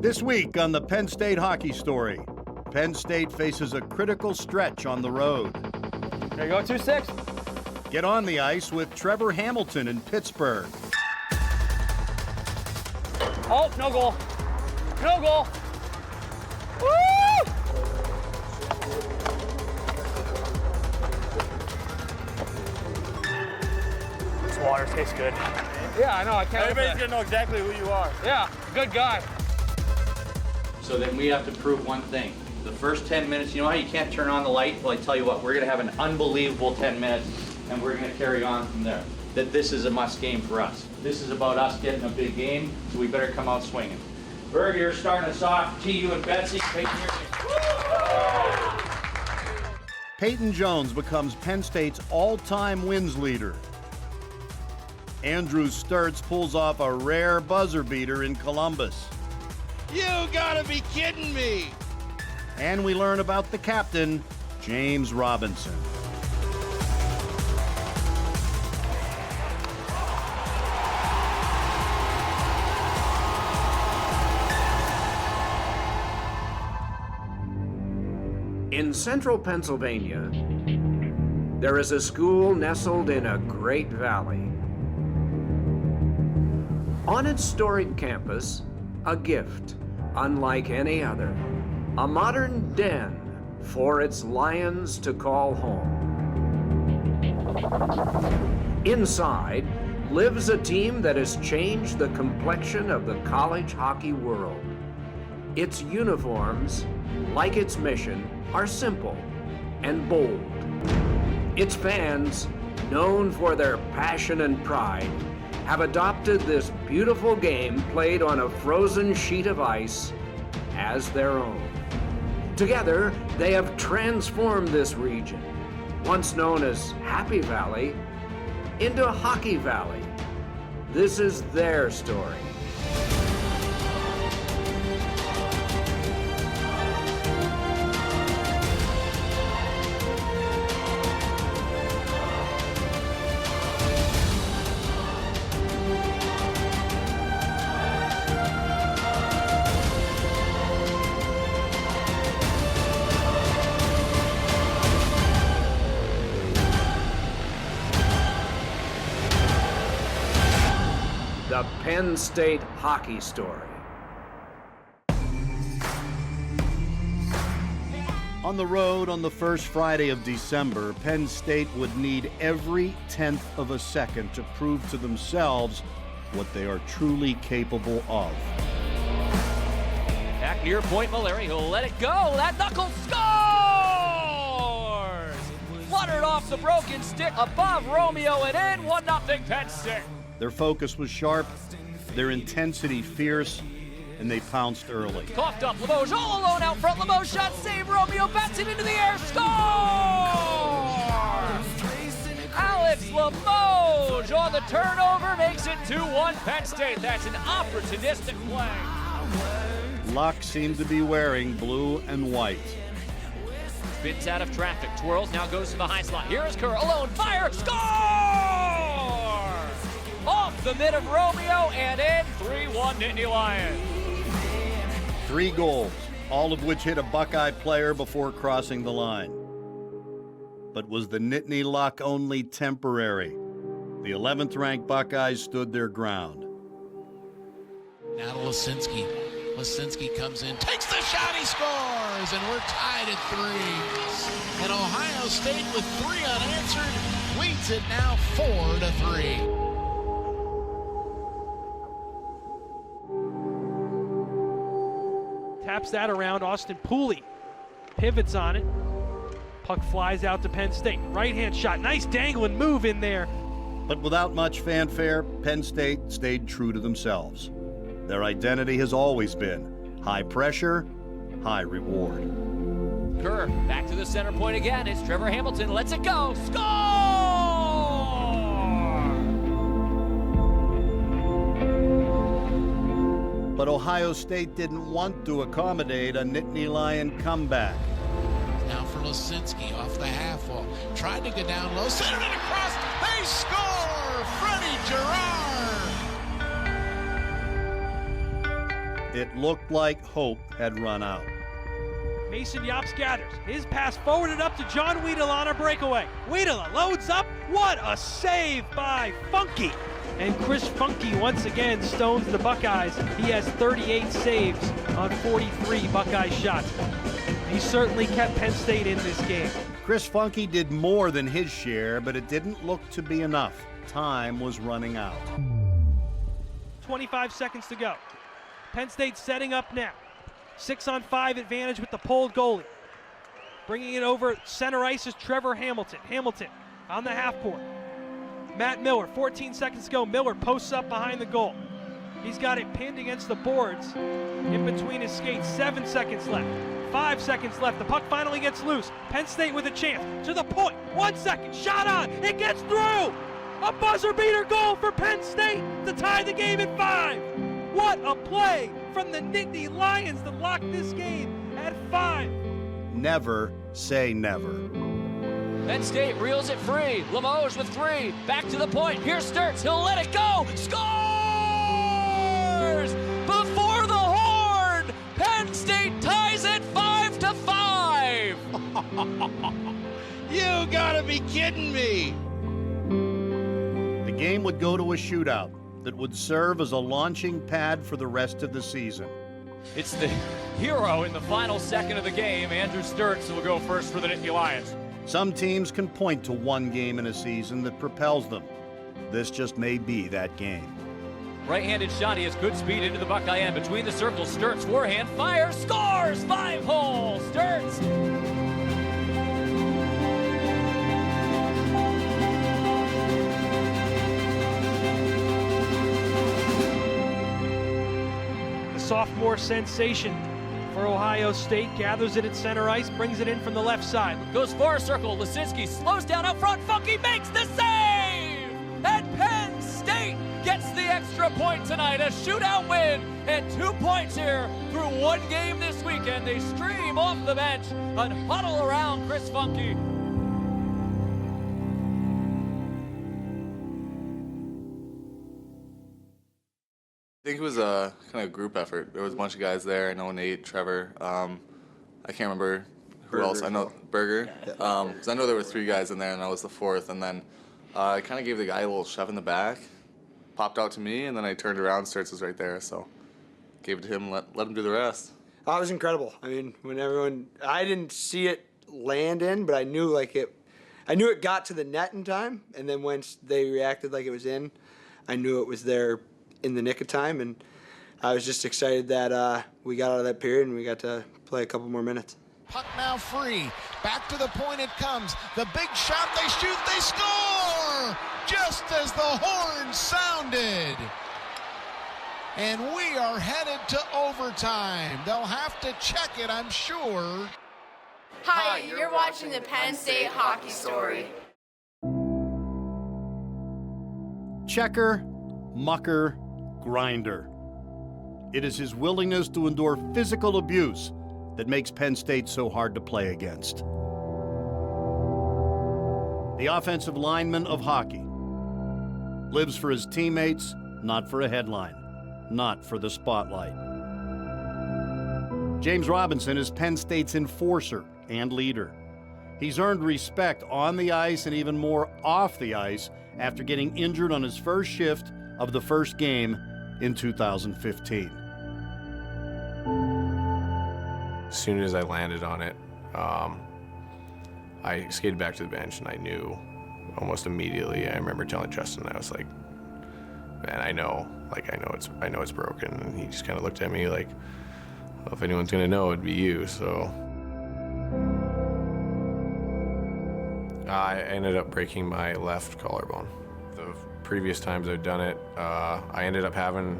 This week on the Penn State Hockey Story, Penn State faces a critical stretch on the road. There you go, 2-6. Get on the ice with Trevor Hamilton in Pittsburgh. Oh, no goal. No goal. Woo! This water tastes good. Yeah, I know, I can't. Everybody's gonna know exactly who you are. Yeah, good guy. So then we have to prove one thing. The first 10 minutes, you know how you can't turn on the light? Well, I tell you what, we're gonna have an unbelievable 10 minutes and we're gonna carry on from there. That this is a must game for us. This is about us getting a big game, so we better come out swinging. Berg, you're starting us off. T.U. and Betsy. Peyton Jones becomes Penn State's all-time wins leader. Andrew Sturts pulls off a rare buzzer beater in Columbus. You gotta be kidding me! And we learn about the captain, James Robinson. In central Pennsylvania, there is a school nestled in a great valley. On its storied campus, a gift unlike any other, a modern den for its lions to call home. Inside lives a team that has changed the complexion of the college hockey world. Its uniforms, like its mission, are simple and bold. Its fans, known for their passion and pride, have adopted this beautiful game played on a frozen sheet of ice as their own. Together, they have transformed this region, once known as Happy Valley, into Hockey Valley. This is their story. The Penn State Hockey Story. On the road on the first Friday of December, Penn State would need every 10th of a second to prove to themselves what they are truly capable of. Back near point, Mallory, who'll let it go. That knuckle scores! Fluttered off the broken stick above Romeo and in. 1-0 Penn State. Their focus was sharp, their intensity fierce, and they pounced early. Coughed up, Limoges all alone out front. Limoges shot, save, Romeo bats it into the air, score! Alex Limoges on the turnover makes it 2-1 Penn State. That's an opportunistic play. Luck seemed to be wearing blue and white. Spins out of traffic, twirls, now goes to the high slot. Here is Kerr, alone, fire, score! Off the mid of Romeo and in, 3-1 Nittany Lions. 3 goals, all of which hit a Buckeye player before crossing the line. But was the Nittany luck only temporary? The 11th-ranked Buckeyes stood their ground. Now to Lisinski. Lisinski comes in, takes the shot, he scores, and we're tied at 3. And Ohio State with 3 unanswered leads it now 4-3. Taps that around. Austin Pooley pivots on it. Puck flies out to Penn State. Right-hand shot. Nice dangling move in there. But without much fanfare, Penn State stayed true to themselves. Their identity has always been high pressure, high reward. Kerr back to the center point again. It's Trevor Hamilton. Lets it go. Score! But Ohio State didn't want to accommodate a Nittany Lion comeback. Now for Lisinski off the half wall. Tried to get down low, sent it across. They score! Freddie Gerard! It looked like hope had run out. Mason Yops gathers. His pass forwarded up to John Wiedela on a breakaway. Wiedela loads up. What a save by Funky. And Chris Funky once again stones the Buckeyes. He has 38 saves on 43 Buckeye shots. He certainly kept Penn State in this game. Chris Funky did more than his share, but it didn't look to be enough. Time was running out. 25 seconds to go. Penn State setting up now. 6-on-5 advantage with the pulled goalie. Bringing it over center ice is Trevor Hamilton. Hamilton on the half point. Matt Miller, 14 seconds to go. Miller posts up behind the goal. He's got it pinned against the boards in between his skates. 7 seconds left. 5 seconds left. The puck finally gets loose. Penn State with a chance. To the point. 1 second. Shot on. It gets through. A buzzer beater goal for Penn State to tie the game at 5. What a play from the Nittany Lions that locked this game at 5. Never say never. Penn State reels it free. Limoges with 3. Back to the point. Here's Sturts. He'll let it go. Scores! Before the horn! Penn State ties it 5-5. You gotta be kidding me. The game would go to a shootout that would serve as a launching pad for the rest of the season. It's the hero in the final second of the game. Andrew Sturts will go first for the Nittany Lions. Some teams can point to one game in a season that propels them. This just may be that game. Right-handed shot. He has good speed into the Buckeye end. Between the circles, Sturts forehand fires, scores! 5-hole. Sturts. The sophomore sensation for Ohio State gathers it at center ice, brings it in from the left side. Goes far circle. Lisinski slows down up front. Funky makes the save! And Penn State gets the extra point tonight. A shootout win and 2 points here through one game this weekend. They stream off the bench and huddle around Chris Funky. I think it was a kind of group effort. There was a bunch of guys there. I know Nate, Trevor. I can't remember who else. I know Berger. 'Cause I know there were 3 guys in there, and I was the 4th. And then I kind of gave the guy a little shove in the back, popped out to me, and then I turned around. Sturts was right there, so gave it to him. Let him do the rest. It was incredible. I mean, I didn't see it land in, but I knew it got to the net in time. And then once they reacted like it was in, I knew it was there in the nick of time, and I was just excited that we got out of that period and we got to play a couple more minutes. Puck now free. Back to the point it comes. The big shot, they shoot, they score! Just as the horn sounded. And we are headed to overtime. They'll have to check it, I'm sure. Hi, you're watching the Penn State Hockey Story. Checker, mucker, grinder. It is his willingness to endure physical abuse that makes Penn State so hard to play against. The offensive lineman of hockey lives for his teammates, not for a headline, not for the spotlight. James Robinson is Penn State's enforcer and leader. He's earned respect on the ice and even more off the ice after getting injured on his first shift of the first game in 2015. As soon as I landed on it, I skated back to the bench and I knew almost immediately. I remember telling Justin, I was like, man, I know it's broken. And he just kind of looked at me like, well, if anyone's gonna know, it'd be you. So I ended up breaking my left collarbone. The previous times I've done it, I ended up having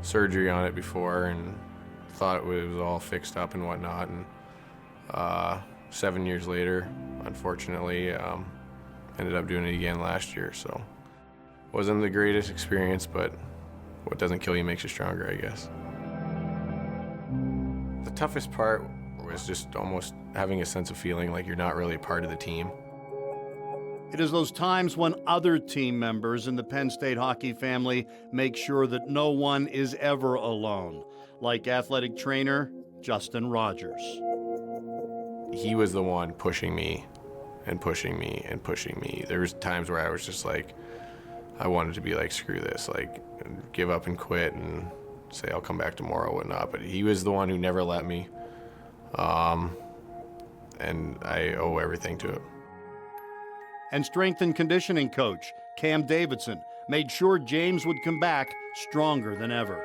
surgery on it before and thought it was all fixed up and whatnot. And 7 years later, unfortunately, ended up doing it again last year. So wasn't the greatest experience, but what doesn't kill you makes you stronger, I guess. The toughest part was just almost having a sense of feeling like you're not really a part of the team. It is those times when other team members in the Penn State hockey family make sure that no one is ever alone, like athletic trainer Justin Rogers. He was the one pushing me and pushing me and pushing me. There was times where I was just like, I wanted to be like, screw this, like give up and quit and say I'll come back tomorrow, whatnot. But he was the one who never let me, and I owe everything to him. And strength and conditioning coach Cam Davidson made sure James would come back stronger than ever.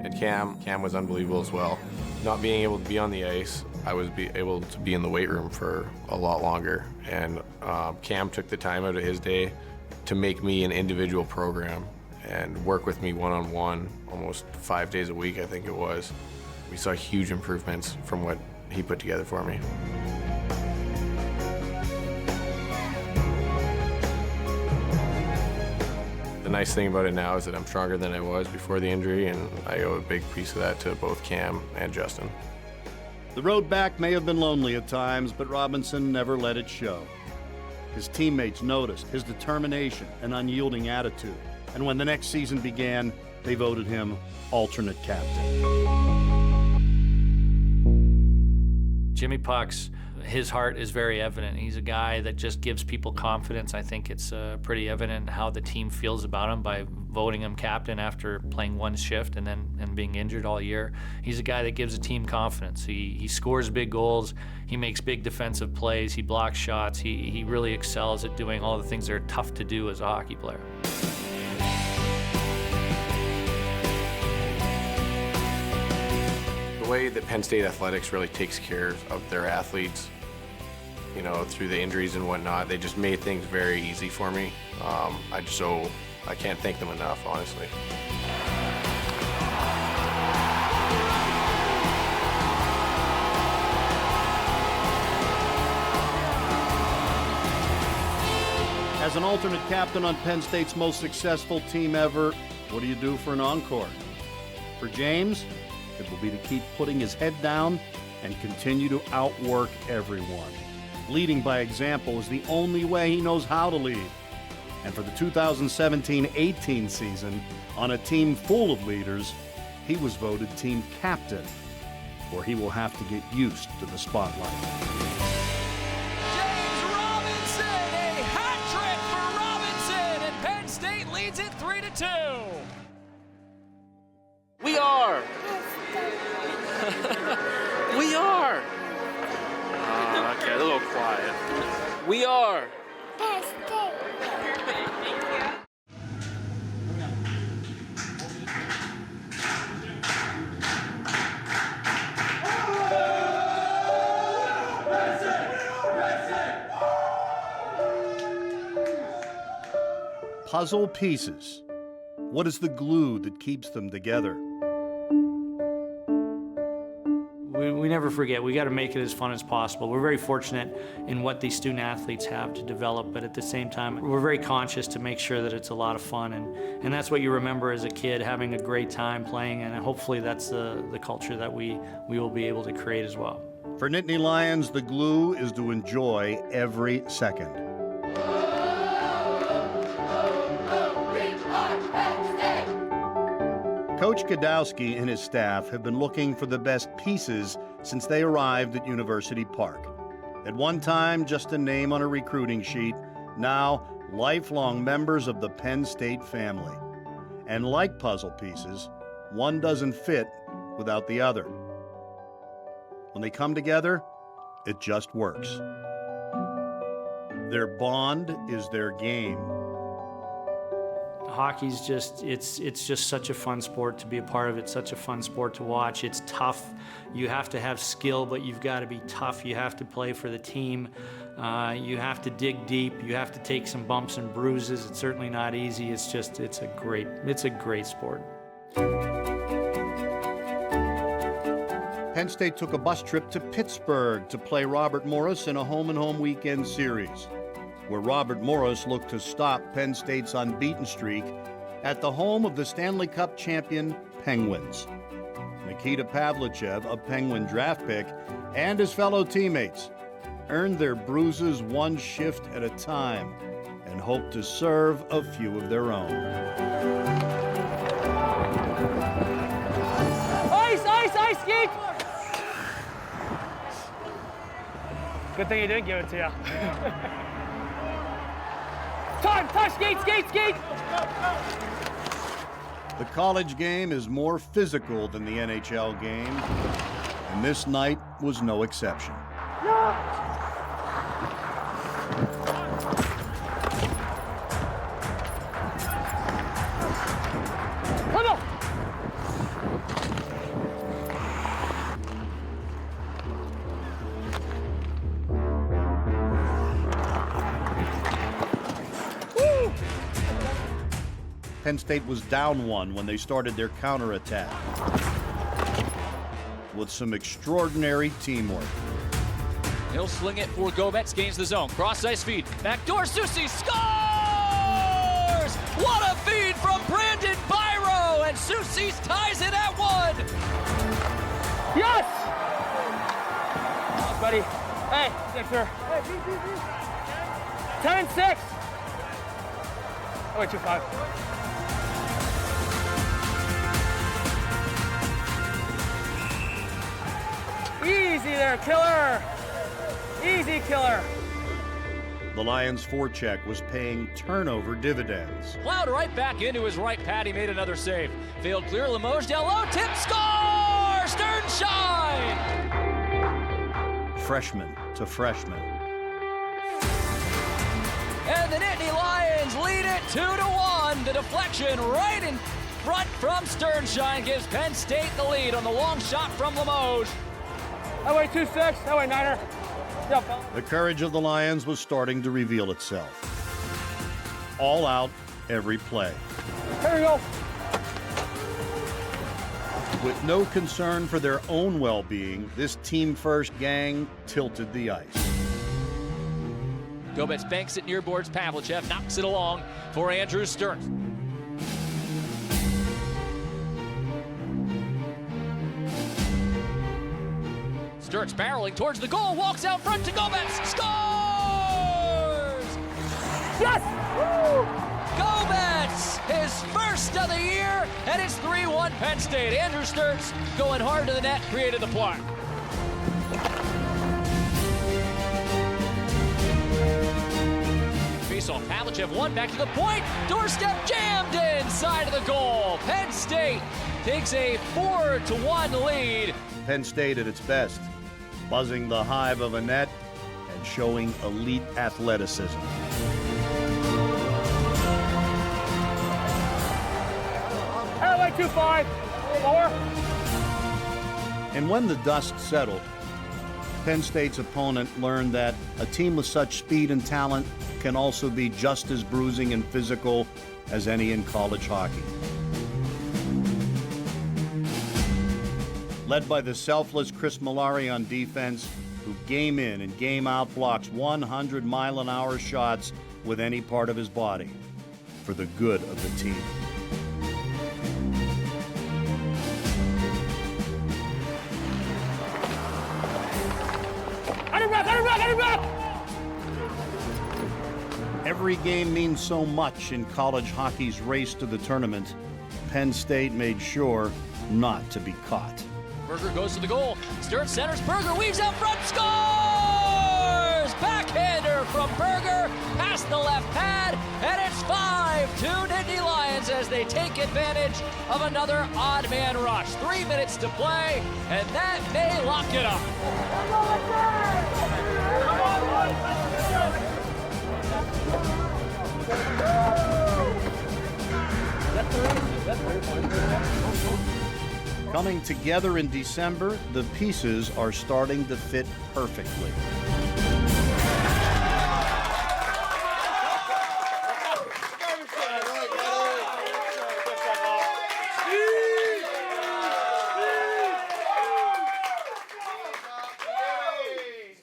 And Cam was unbelievable as well. Not being able to be on the ice, I was able to be in the weight room for a lot longer. And Cam took the time out of his day to make me an individual program and work with me one-on-one almost 5 days a week, I think it was. We saw huge improvements from what he put together for me. The nice thing about it now is that I'm stronger than I was before the injury, and I owe a big piece of that to both Cam and Justin. The road back may have been lonely at times, but Robinson never let it show. His teammates noticed his determination and unyielding attitude, and when the next season began, they voted him alternate captain. Jimmy Puck's, his heart is very evident. He's a guy that just gives people confidence. I think it's pretty evident how the team feels about him by voting him captain after playing one shift and being injured all year. He's a guy that gives a team confidence. He scores big goals. He makes big defensive plays. He blocks shots. He really excels at doing all the things that are tough to do as a hockey player. The way that Penn State Athletics really takes care of their athletes, you know, through the injuries and whatnot, they just made things very easy for me. I can't thank them enough, honestly. As an alternate captain on Penn State's most successful team ever, what do you do for an encore? For James, it will be to keep putting his head down and continue to outwork everyone. Leading by example is the only way he knows how to lead. And for the 2017-18 season, on a team full of leaders, he was voted team captain, where he will have to get used to the spotlight. James Robinson, a hat trick for Robinson, and Penn State leads it 3-2. We are. We are. Okay, a little quiet. We are. Puzzle pieces. What is the glue that keeps them together? We never forget, we got to make it as fun as possible. We're very fortunate in what these student athletes have to develop, but at the same time, we're very conscious to make sure that it's a lot of fun, and that's what you remember as a kid, having a great time playing, and hopefully that's the culture that we will be able to create as well. For Nittany Lions, the glue is to enjoy every second. Coach Godowski and his staff have been looking for the best pieces since they arrived at University Park. At one time, just a name on a recruiting sheet, now lifelong members of the Penn State family. And like puzzle pieces, one doesn't fit without the other. When they come together, it just works. Their bond is their game. Hockey's just, it's just such a fun sport to be a part of. It's such a fun sport to watch. It's tough. You have to have skill, but you've got to be tough. You have to play for the team. You have to dig deep. You have to take some bumps and bruises. It's certainly not easy. It's a great sport. Penn State took a bus trip to Pittsburgh to play Robert Morris in a home-and-home weekend series, where Robert Morris looked to stop Penn State's unbeaten streak at the home of the Stanley Cup champion Penguins. Nikita Pavlichev, a Penguin draft pick, and his fellow teammates earned their bruises one shift at a time and hope to serve a few of their own. Ice, Geek! Good thing he didn't give it to you. Time, skate! The college game is more physical than the NHL game, and this night was no exception. Come on! Penn State was down one when they started their counterattack with some extraordinary teamwork. He'll sling it for Gomez, gains the zone. Cross ice feed. Backdoor, Soucy scores! What a feed from Brandon Byro, and Soucy ties it at 1. Yes! Oh, buddy. Hey, Sixer. 10-6. Oh, wait, 2-5. Easy there, killer. Easy, killer. The Lions' forecheck was paying turnover dividends. Plowed right back into his right pad. He made another save. Failed clear. Limoges down low. Tip, score! Sternshine! Freshman to freshman. And the Nittany Lions lead it 2-1. The deflection right in front from Sternshine gives Penn State the lead on the long shot from Limoges. That way 2-6. That way 9er. Yep. The courage of the Lions was starting to reveal itself. All out every play. Here we go. With no concern for their own well-being, this team-first gang tilted the ice. Gomez banks it near boards. Pavlichev knocks it along for Andrew Stearns. Stearns barreling towards the goal, walks out front to Gomez, scores! Yes! Woo! Gomez, his first of the year, and it's 3-1 Penn State. Andrew Stearns going hard to the net, created the play. Faceoff, Pavlichev one back to the point, doorstep jammed inside of the goal. Penn State takes a 4-1 lead. Penn State at its best, buzzing the hive of a net and showing elite athleticism. That way 2-5. 4. And when the dust settled, Penn State's opponent learned that a team with such speed and talent can also be just as bruising and physical as any in college hockey. Led by the selfless Chris Malari on defense, who game in and game out blocks 100-mile-an-hour shots with any part of his body for the good of the team. Every game means so much in college hockey's race to the tournament. Penn State made sure not to be caught. Berger goes to the goal. Stearns centers. Berger weaves out front. Scores! Backhander from Berger past the left pad, and it's 5-2 Nittany Lions as they take advantage of another odd man rush. 3 minutes to play, and that may lock it up. Coming together in December, the pieces are starting to fit perfectly.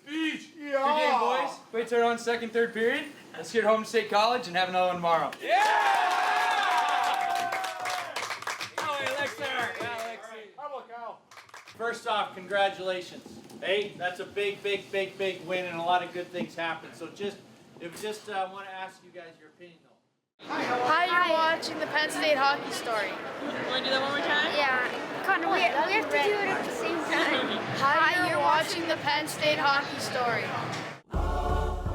Good game, boys. Wait till our own second, third period. Let's get home to State College and have another one tomorrow. Yeah! first off, congratulations. Hey, that's a big, big, big, big win, and a lot of good things happened. So want to ask you guys your opinion, though. Hi, you're watching the Penn State Hockey Story. Want to do that one more time? Yeah. Connor, we have to do it at the same time. Hi, you're watching the Penn State Hockey Story.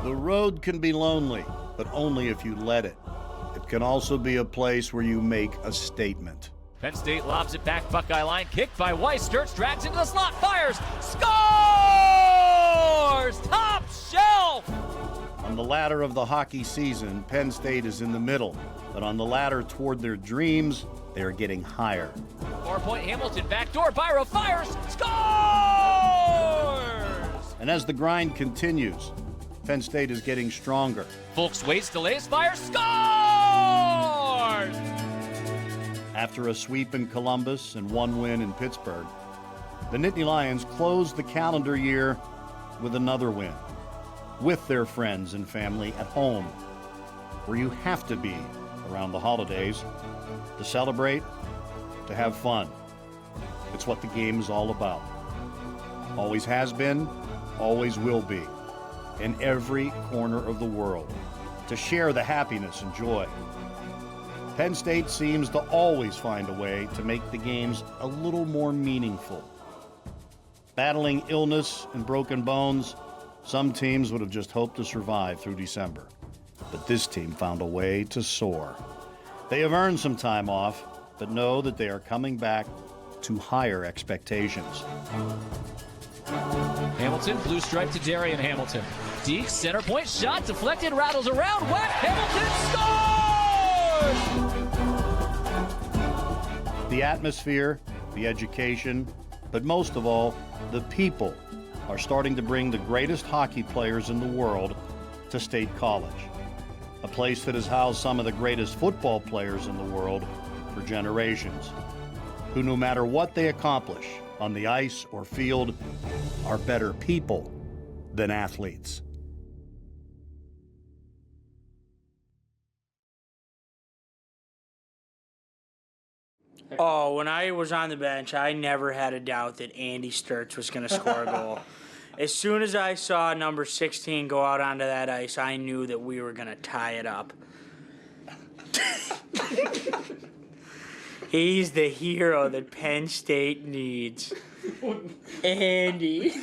The road can be lonely, but only if you let it. It can also be a place where you make a statement. Penn State lobs it back, Buckeye line, kicked by Weiss. Sturts drags into the slot, fires, scores! Top shelf! On the ladder of the hockey season, Penn State is in the middle, but on the ladder toward their dreams, they are getting higher. 4-point Hamilton, backdoor, Byro fires, scores! And as the grind continues, Penn State is getting stronger. Folks waits, delays, fires, scores! After a sweep in Columbus and one win in Pittsburgh, the Nittany Lions closed the calendar year with another win, with their friends and family at home, where you have to be around the holidays to celebrate, to have fun. It's what the game is all about. Always has been, always will be, in every corner of the world, to share the happiness and joy. Penn State seems to always find a way to make the games a little more meaningful. Battling illness and broken bones, some teams would have just hoped to survive through December. But this team found a way to soar. They have earned some time off, but know that they are coming back to higher expectations. Hamilton, blue stripe to Darian Hamilton. Deek, center point shot, deflected, rattles around, whack, Hamilton scores! The atmosphere, the education, but most of all, the people are starting to bring the greatest hockey players in the world to State College, a place that has housed some of the greatest football players in the world for generations, who no matter what they accomplish on the ice or field, are better people than athletes. Oh, when I was on the bench, I never had a doubt that Andy Sturts was going to score a goal. As soon as I saw number 16 go out onto that ice, I knew that we were going to tie it up. He's the hero that Penn State needs. Andy.